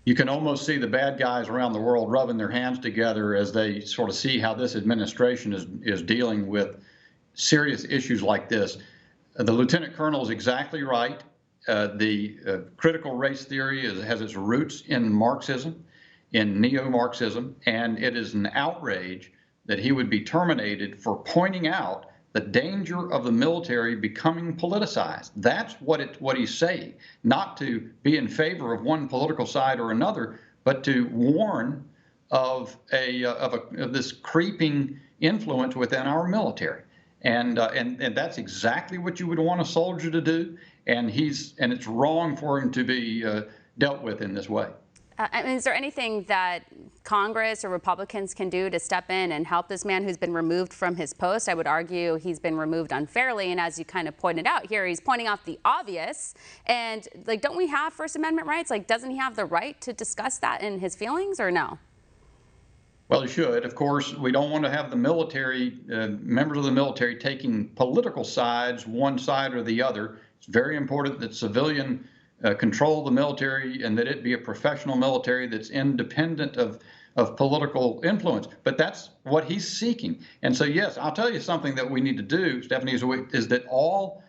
You can almost see the bad guys around the world rubbing their hands together as they sort of see how this administration is dealing with serious issues like this. The lieutenant colonel is exactly right. The critical race theory has its roots in Marxism, in neo-Marxism, and it is an outrage that he would be terminated for pointing out the danger of the military becoming politicized. That's what he's saying, not to be in favor of one political side or another, but to warn of this creeping influence within our military. And that's exactly what you would want a soldier to do. And it's wrong for him to be dealt with in this way. Is there anything that Congress or Republicans can do to step in and help this man who's been removed from his post? I would argue he's been removed unfairly. And as you kind of pointed out here, he's pointing out the obvious. And like, don't we have First Amendment rights? Like, doesn't he have the right to discuss that in his feelings, or no? Well, he should. Of course, we don't want to have the military, members of the military taking political sides, one side or the other. It's very important that civilian control the military and that it be a professional military that's independent of political influence. But that's what he's seeking. And so, yes, I'll tell you something that we need to do, Stephanie, is that all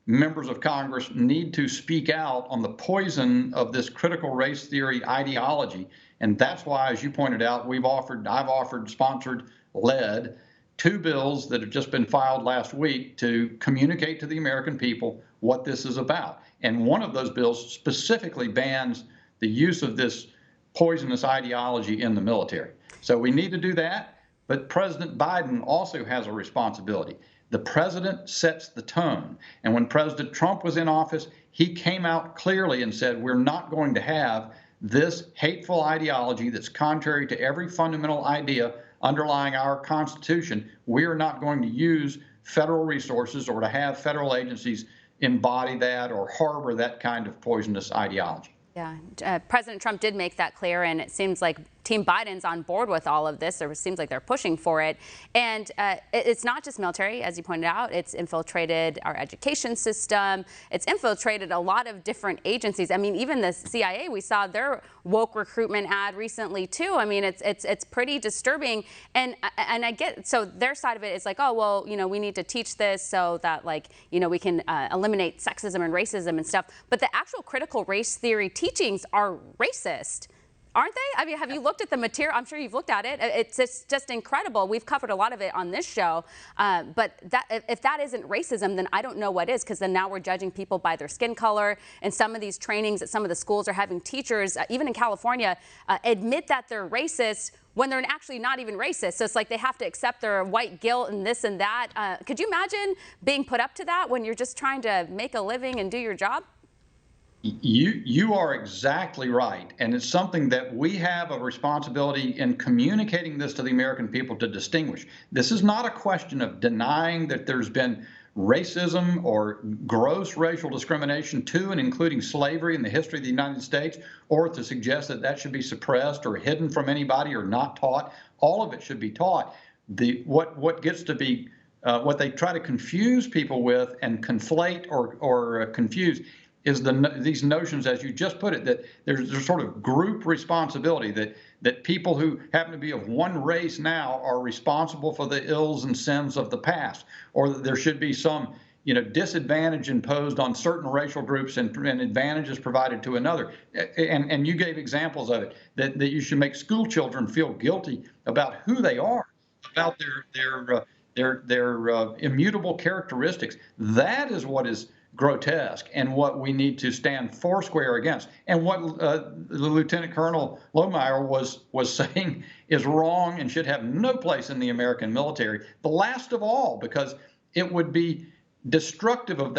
members of Congress need to speak out on the poison of this critical race theory ideology. And that's why, as you pointed out, I've offered, sponsored, led 2 bills that have just been filed last week to communicate to the American people what this is about. And one of those bills specifically bans the use of this poisonous ideology in the military. So we need to do that. But President Biden also has a responsibility. The president sets the tone. And when President Trump was in office, he came out clearly and said, we're not going to have this hateful ideology that's contrary to every fundamental idea underlying our Constitution. We are not going to use federal resources or to have federal agencies embody that or harbor that kind of poisonous ideology. Yeah, President Trump did make that clear, and it seems like Team Biden's on board with all of this. It seems like they're pushing for it. And it's not just military, as you pointed out. It's infiltrated our education system. It's infiltrated a lot of different agencies. I mean, even the CIA, we saw their woke recruitment ad recently, too. I mean, it's pretty disturbing. And I get, so their side of it is like, oh, well, you know, we need to teach this so that, like, you know, we can eliminate sexism and racism and stuff. But the actual critical race theory teachings are racist, aren't they? I mean, have you looked at the material? I'm sure you've looked at it. It's just incredible. We've covered a lot of it on this show. But if that isn't racism, then I don't know what is, because then now we're judging people by their skin color. And some of these trainings at some of the schools are having teachers, even in California, admit that they're racist when they're actually not even racist. So it's like they have to accept their white guilt and this and that. Could you imagine being put up to that when you're just trying to make a living and do your job? You are exactly right. And it's something that we have a responsibility in communicating this to the American people to distinguish. This is not a question of denying that there's been racism or gross racial discrimination to and including slavery in the history of the United States, or to suggest that that should be suppressed or hidden from anybody or not taught. All of it should be taught. What gets to be what they try to confuse people with and conflate or confuse is these notions, as you just put it, that there's sort of group responsibility, that people who happen to be of one race now are responsible for the ills and sins of the past, or that there should be some, you know, disadvantage imposed on certain racial groups and advantages provided to another. And you gave examples of it, that you should make school children feel guilty about who they are, about their immutable characteristics. That is what is grotesque and what we need to stand foursquare against. And what the Lieutenant Colonel Lohmeyer was saying is wrong and should have no place in the American military. The last of all, because it would be destructive of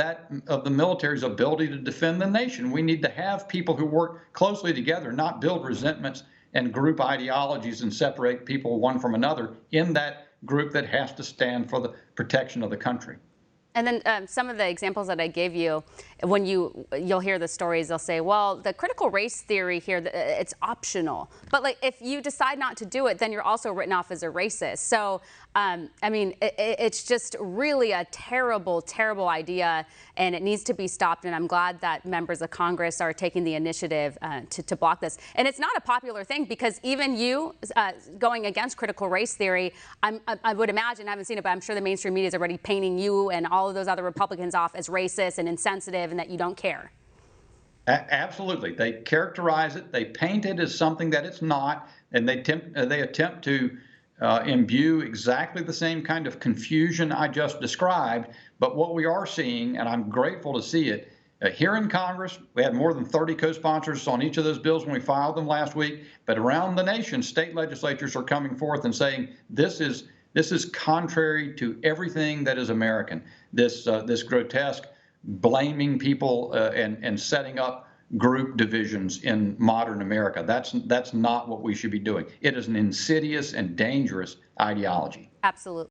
the military's ability to defend the nation. We need to have people who work closely together, not build resentments and group ideologies and separate people one from another in that group that has to stand for the protection of the country. And then some of the examples that I gave you, when you'll hear the stories, they'll say, well, the critical race theory here, it's optional. But like, if you decide not to do it, then you're also written off as a racist. So, I mean, it's just really a terrible, terrible idea, and it needs to be stopped. And I'm glad that members of Congress are taking the initiative to block this. And it's not a popular thing, because even you going against critical race theory, I would imagine, I haven't seen it, but I'm sure the mainstream media is already painting you and all of those other Republicans off as racist and insensitive and that you don't care. Absolutely. They characterize it, they paint it as something that it's not, and they attempt to imbue exactly the same kind of confusion I just described. But what we are seeing, and I'm grateful to see it, here in Congress, we had more than 30 co-sponsors on each of those bills when we filed them last week. But around the nation, state legislatures are coming forth and saying this is contrary to everything that is American. This grotesque blaming people and setting up group divisions in modern America. That's not what we should be doing. It is an insidious and dangerous ideology. Absolutely.